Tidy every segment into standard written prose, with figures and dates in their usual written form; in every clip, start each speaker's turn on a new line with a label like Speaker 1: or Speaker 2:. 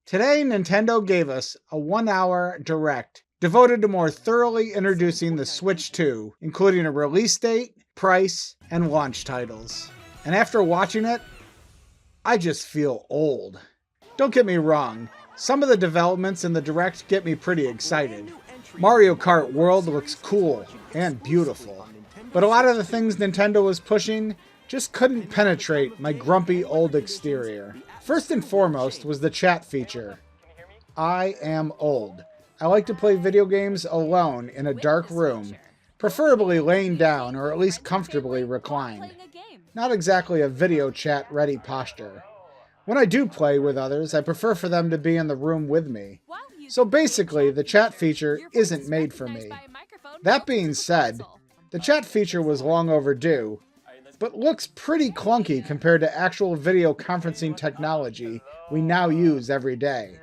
Speaker 1: Today, Nintendo gave us a 1-hour direct devoted to more thoroughly introducing the Switch 2, including a release date, price, and launch titles. And after watching it, I just feel old. Don't get me wrong, some of the developments in the direct get me pretty excited. Mario Kart World looks cool and beautiful, but a lot of the things Nintendo was pushing just couldn't penetrate my grumpy old exterior. First and foremost was the chat feature. I am old. I like to play video games alone in a dark room, preferably laying down or at least comfortably reclined. Not exactly a video chat ready posture. When I do play with others, I prefer for them to be in the room with me. So basically, the chat feature isn't made for me. That being said, the chat feature was long overdue, but looks pretty clunky compared to actual video conferencing technology we now use every day.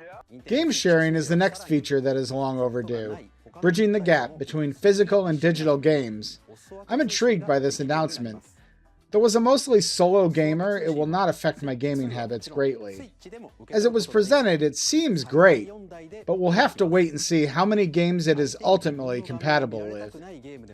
Speaker 1: Game sharing is the next feature that is long overdue, bridging the gap between physical and digital games. I'm intrigued by this announcement. Though as a mostly solo gamer, it will not affect my gaming habits greatly. As it was presented, it seems great, but we'll have to wait and see how many games it is ultimately compatible with.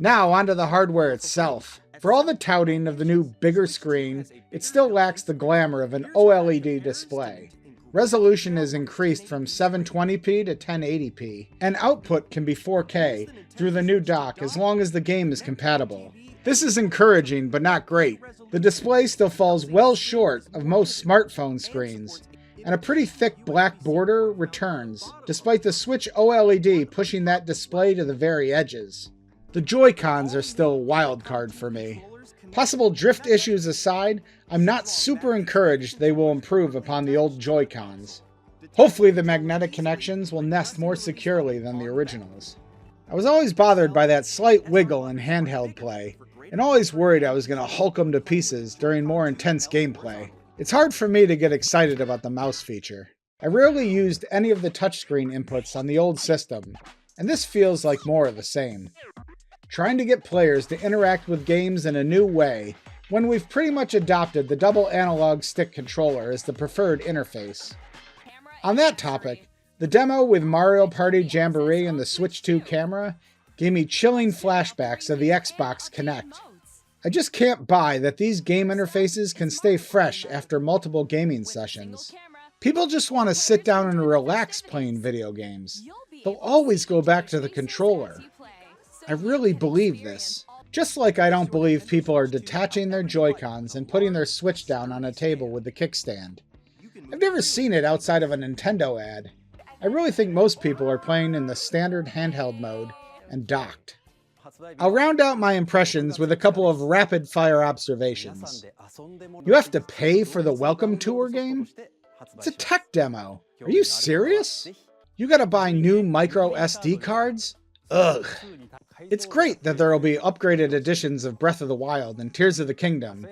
Speaker 1: Now onto the hardware itself. For all the touting of the new bigger screen, it still lacks the glamour of an OLED display. Resolution is increased from 720p to 1080p, and output can be 4K through the new dock as long as the game is compatible. This is encouraging, but not great. The display still falls well short of most smartphone screens, and a pretty thick black border returns, despite the Switch OLED pushing that display to the very edges. The Joy-Cons are still a wild card for me. Possible drift issues aside, I'm not super encouraged they will improve upon the old Joy-Cons. Hopefully the magnetic connections will nest more securely than the originals. I was always bothered by that slight wiggle in handheld play, and always worried I was going to hulk them to pieces during more intense gameplay. It's hard for me to get excited about the mouse feature. I rarely used any of the touchscreen inputs on the old system, and this feels like more of the same. Trying to get players to interact with games in a new way when we've pretty much adopted the double analog stick controller as the preferred interface. On that topic, the demo with Mario Party Jamboree and the Switch 2 camera gave me chilling flashbacks of the Xbox Kinect. I just can't buy that these game interfaces can stay fresh after multiple gaming sessions. People just want to sit down and relax playing video games. They'll always go back to the controller. I really believe this. Just like I don't believe people are detaching their Joy-Cons and putting their Switch down on a table with the kickstand. I've never seen it outside of a Nintendo ad. I really think most people are playing in the standard handheld mode and docked. I'll round out my impressions with a couple of rapid-fire observations. You have to pay for the Welcome Tour game? It's a tech demo. Are you serious? You gotta buy new micro SD cards? Ugh. It's great that there will be upgraded editions of Breath of the Wild and Tears of the Kingdom,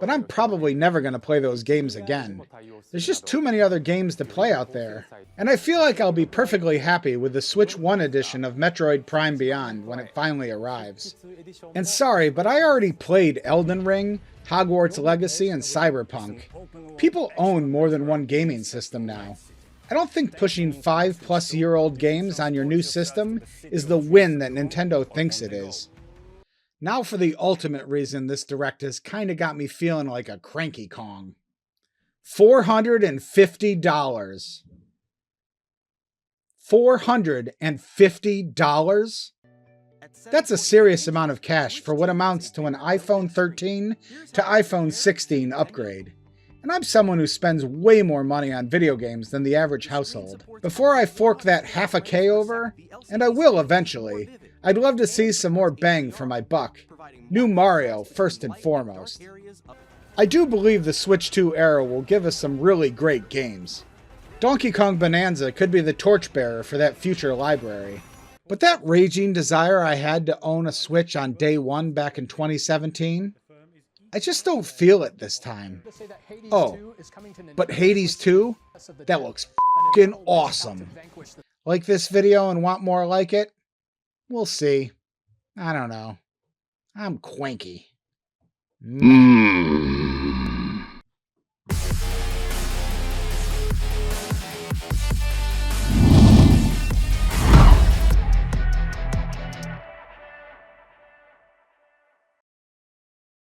Speaker 1: but I'm probably never going to play those games again. There's just too many other games to play out there, and I feel like I'll be perfectly happy with the Switch 1 edition of Metroid Prime Beyond when it finally arrives. And sorry, but I already played Elden Ring, Hogwarts Legacy, and Cyberpunk. People own more than one gaming system now. I don't think pushing 5-plus-year-old games on your new system is the win that Nintendo thinks it is. Now for the ultimate reason this direct has kinda got me feeling like a cranky Kong. $450. $450? That's a serious amount of cash for what amounts to an iPhone 13 to iPhone 16 upgrade. And I'm someone who spends way more money on video games than the average household. Before I fork that half a K over, and I will eventually, I'd love to see some more bang for my buck. New Mario, first and foremost. I do believe the Switch 2 era will give us some really great games. Donkey Kong Bonanza could be the torchbearer for that future library. But that raging desire I had to own a Switch on day one back in 2017, I just don't feel it this time. Oh, but Hades 2? That looks f***ing awesome. Like this video and want more like it? We'll see. I don't know. I'm cranky.